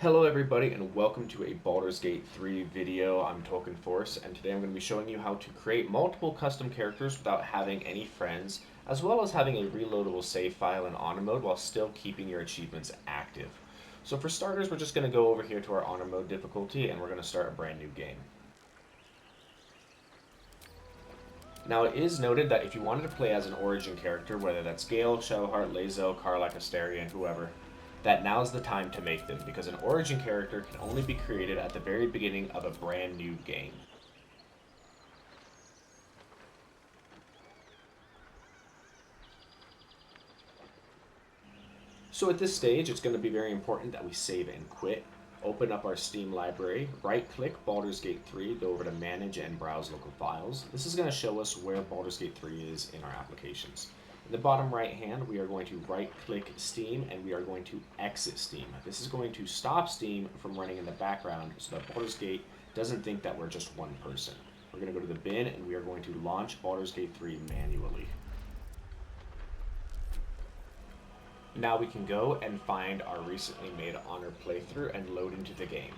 Hello everybody and welcome to a Baldur's Gate 3 video. I'm Tolkien Force and today I'm going to be showing you how to create multiple custom characters without having any friends, as well as having a reloadable save file in honor mode while still keeping your achievements active. So for starters, we're just going to go over here to our honor mode difficulty and we're going to start a brand new game. Now it is noted that if you wanted to play as an origin character, whether that's Gale, Shadowheart, Lae'zel, Karlach, Astarion, whoever, that now's the time to make them, because an origin character can only be created at the very beginning of a brand new game. So at this stage, it's going to be very important that we save and quit. Open up our Steam library, right-click Baldur's Gate 3, go over to Manage and Browse Local Files. This is going to show us where Baldur's Gate 3 is in our applications. In the bottom right hand, we are going to right-click Steam and we are going to exit Steam. This is going to stop Steam from running in the background so that Baldur's Gate doesn't think that we're just one person. We're going to go to the bin and we are going to launch Baldur's Gate 3 manually. Now we can go and find our recently made honor playthrough and load into the game.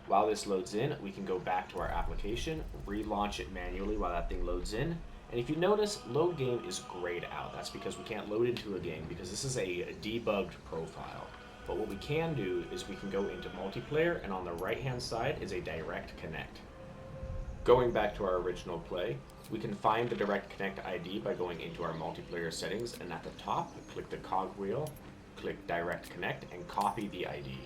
While this loads in, we can go back to our application, relaunch it manually while that thing loads in. And if you notice, load game is grayed out. That's because we can't load into a game because this is a debugged profile. But what we can do is we can go into multiplayer, and on the right hand side is a direct connect. Going back to our original play, we can find the Direct Connect ID by going into our multiplayer settings, and at the top, click the cogwheel, click Direct Connect, and copy the ID.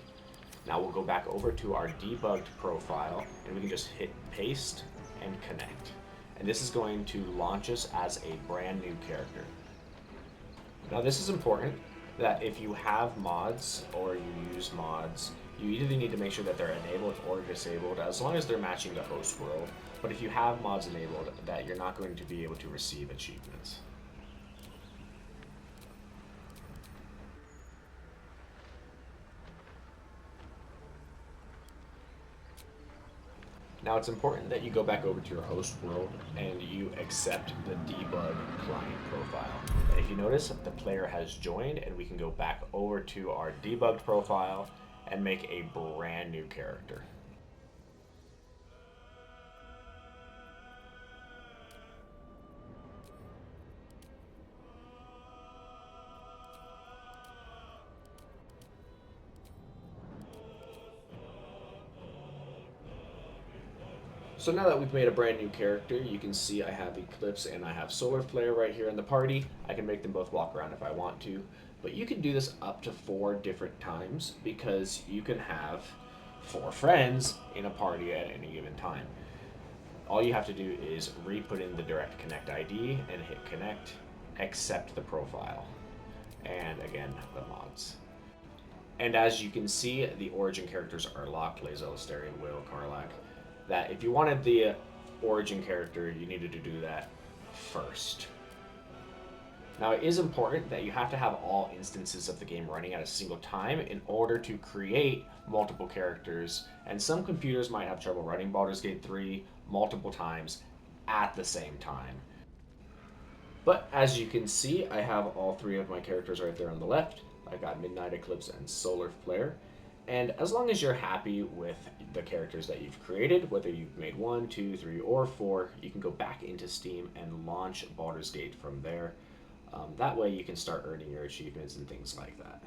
Now we'll go back over to our debugged profile, and we can just hit Paste and Connect. And this is going to launch us as a brand new character. Now this is important, that if you have mods or you use mods, you either need to make sure that they're enabled or disabled, as long as they're matching the host world. But if you have mods enabled, that you're not going to be able to receive achievements. Now it's important that you go back over to your host world and you accept the debug client profile. And if you notice, the player has joined, and we can go back over to our debugged profile and make a brand new character. So now that we've made a brand new character, you can see I have Eclipse and I have Solar Flare right here in the party. I can make them both walk around if I want to. But you can do this up to 4 different times because you can have 4 friends in a party at any given time. All you have to do is re-put in the Direct Connect ID and hit Connect, accept the profile, and again, the mods. And as you can see, the origin characters are locked: Lae'zel, Astarion, Will, Karlach. That if you wanted the origin character, you needed to do that first. Now it is important that you have to have all instances of the game running at a single time in order to create multiple characters, and some computers might have trouble running Baldur's Gate 3 multiple times at the same time. But as you can see, I have all 3 of my characters right there on the left. I got Midnight Eclipse and Solar Flare. And as long as you're happy with the characters that you've created, whether you've made 1, 2, 3, or 4, you can go back into Steam and launch Baldur's Gate from there. That way you can start earning your achievements and things like that.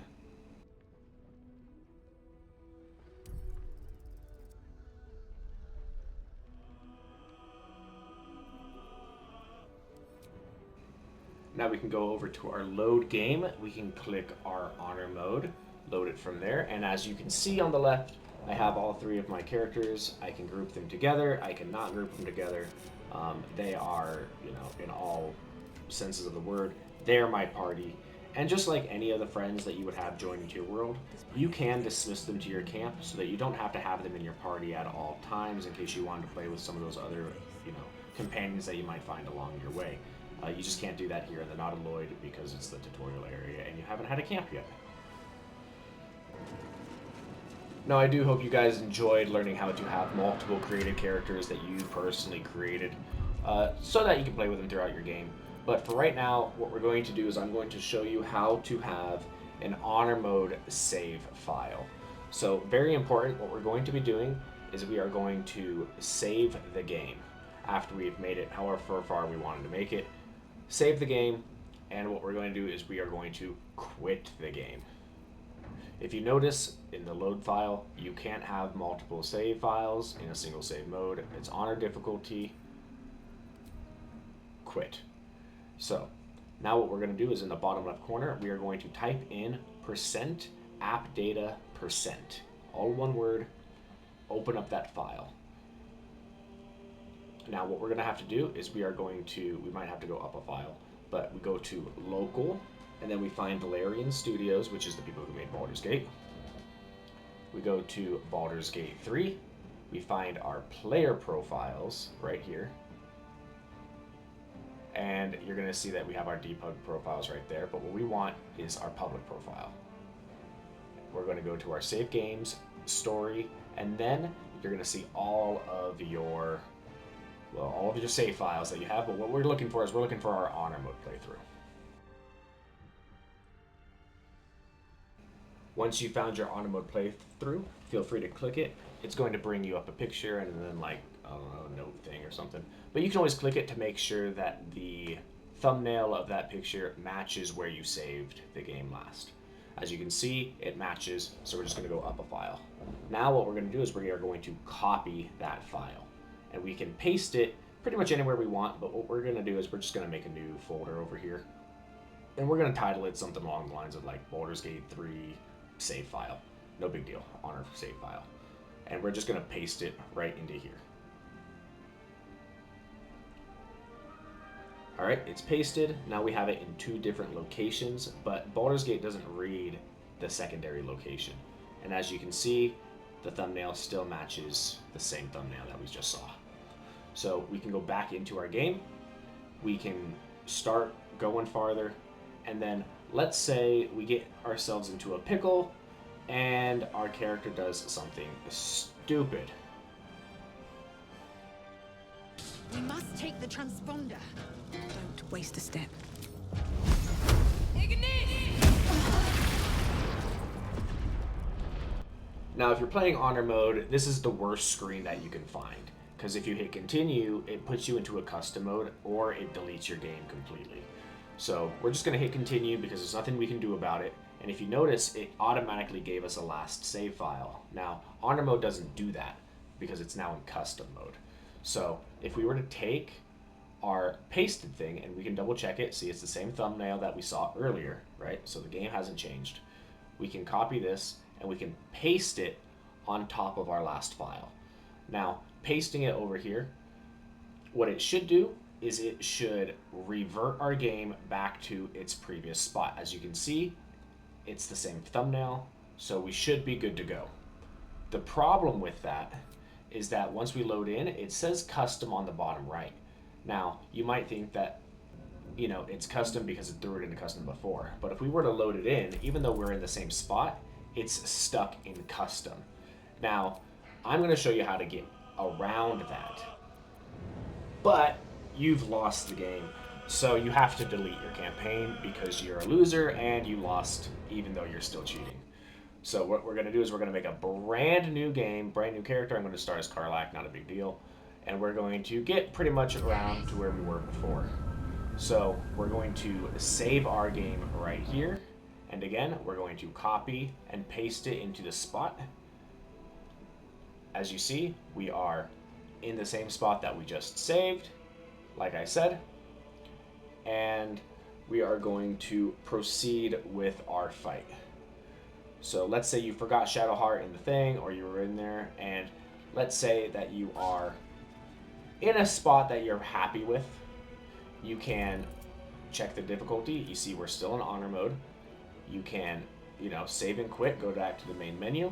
Now we can go over to our load game. We can click our honor mode, load it from there, and as you can see on the left, I have all 3 of my characters. I can group them together, I cannot group them together. They are, in all senses of the word, they're my party. And just like any of the friends that you would have join into your world, you can dismiss them to your camp so that you don't have to have them in your party at all times in case you wanted to play with some of those other, companions that you might find along your way. You just can't do that here in the Nautiloid because it's the tutorial area and you haven't had a camp yet. Now, I do hope you guys enjoyed learning how to have multiple created characters that you personally created so that you can play with them throughout your game. But for right now, what we're going to do is I'm going to show you how to have an honor mode save file. So very important, what we're going to be doing is we are going to save the game after we've made it however far we wanted to make it. Save the game, and what we're going to do is we are going to quit the game. If you notice in the load file, you can't have multiple save files in a single save mode. It's honor difficulty, quit. So now what we're going to do is in the bottom left corner, we are going to type in %appdata%, all one word, open up that file. Now what we're going to have to do is we might have to go up a file, but we go to local, and then we find Valerian Studios, which is the people who made Baldur's Gate. We go to Baldur's Gate 3, we find our player profiles right here, and you're going to see that we have our debug profiles right there, but what we want is our public profile. We're going to go to our save games, story, and then you're going to see all of your save files that you have, but what we're looking for is we're looking for our honor mode playthrough. Once you found your honor mode playthrough, feel free to click it. It's going to bring you up a picture and then like, I don't know, a note thing or something. But you can always click it to make sure that the thumbnail of that picture matches where you saved the game last. As you can see, it matches, so we're just going to go up a file. Now what we're going to do is we are going to copy that file. And we can paste it pretty much anywhere we want, but what we're going to do is we're just going to make a new folder over here. And we're going to title it something along the lines of like Baldur's Gate 3 save file. No big deal, honor save file. And we're just going to paste it right into here. Alright, it's pasted. Now we have it in 2 different locations, but Baldur's Gate doesn't read the secondary location. And as you can see, the thumbnail still matches the same thumbnail that we just saw. So we can go back into our game, we can start going farther, and then let's say we get ourselves into a pickle and our character does something stupid. We must take the transponder. Don't waste a step. Now if you're playing honor mode, this is the worst screen that you can find, because if you hit continue, it puts you into a custom mode or it deletes your game completely. So we're just going to hit continue because there's nothing we can do about it. And if you notice, it automatically gave us a last save file. Now honor mode doesn't do that because it's now in custom mode. So if we were to take our pasted thing, and we can double check it, see it's the same thumbnail that we saw earlier, right? So the game hasn't changed. We can copy this and we can paste it on top of our last file. Now, pasting it over here, what it should do is it should revert our game back to its previous spot. As you can see, it's the same thumbnail, so we should be good to go. The problem with that is that once we load in, it says custom on the bottom right. Now, you might think that, it's custom because it threw it into custom before. But if we were to load it in, even though we're in the same spot, it's stuck in custom. Now, I'm going to show you how to get around that. But you've lost the game, so you have to delete your campaign because you're a loser and you lost even though you're still cheating. So what we're going to do is we're going to make a brand new game, brand new character. I'm going to start as Karlak, not a big deal. And we're going to get pretty much around to where we were before. So we're going to save our game right here. And again, we're going to copy and paste it into the spot. As you see, we are in the same spot that we just saved, like I said. And we are going to proceed with our fight. So let's say you forgot Shadowheart in the thing, or you were in there, and let's say that you are in a spot that you're happy with. You can check the difficulty. You see we're still in honor mode. You can, save and quit, go back to the main menu,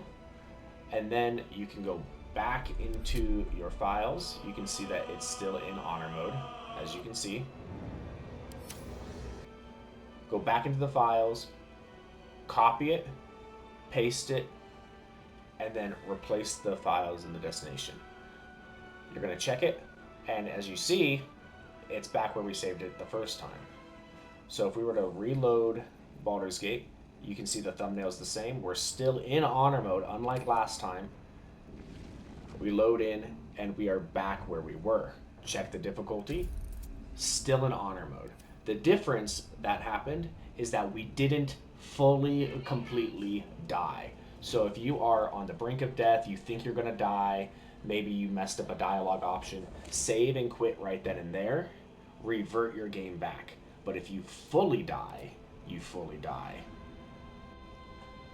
and then you can go back into your files. You can see that it's still in honor mode, as you can see. Go back into the files, copy it, paste it, and then replace the files in the destination. You're going to check it, and as you see, it's back where we saved it the first time. So if we were to reload Baldur's Gate, You can see the thumbnail's the same. We're still in honor mode, unlike last time. We load in, and we are back where we were. Check the difficulty. Still in honor mode. The difference that happened is that we didn't fully, completely die. So if you are on the brink of death, you think you're going to die, maybe you messed up a dialogue option, save and quit right then and there, revert your game back. But if you fully die, you fully die.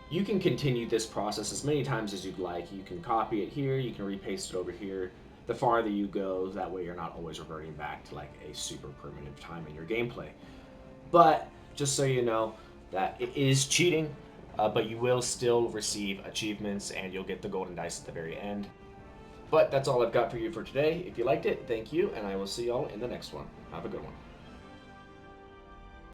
You can continue this process as many times as you'd like. You can copy it here, you can repaste it over here. The farther you go, that way you're not always reverting back to like a super primitive time in your gameplay. But just so you know, that it is cheating, but you will still receive achievements and you'll get the golden dice at the very end. But that's all I've got for you for today. If you liked it, thank you, and I will see y'all in the next one. Have a good one.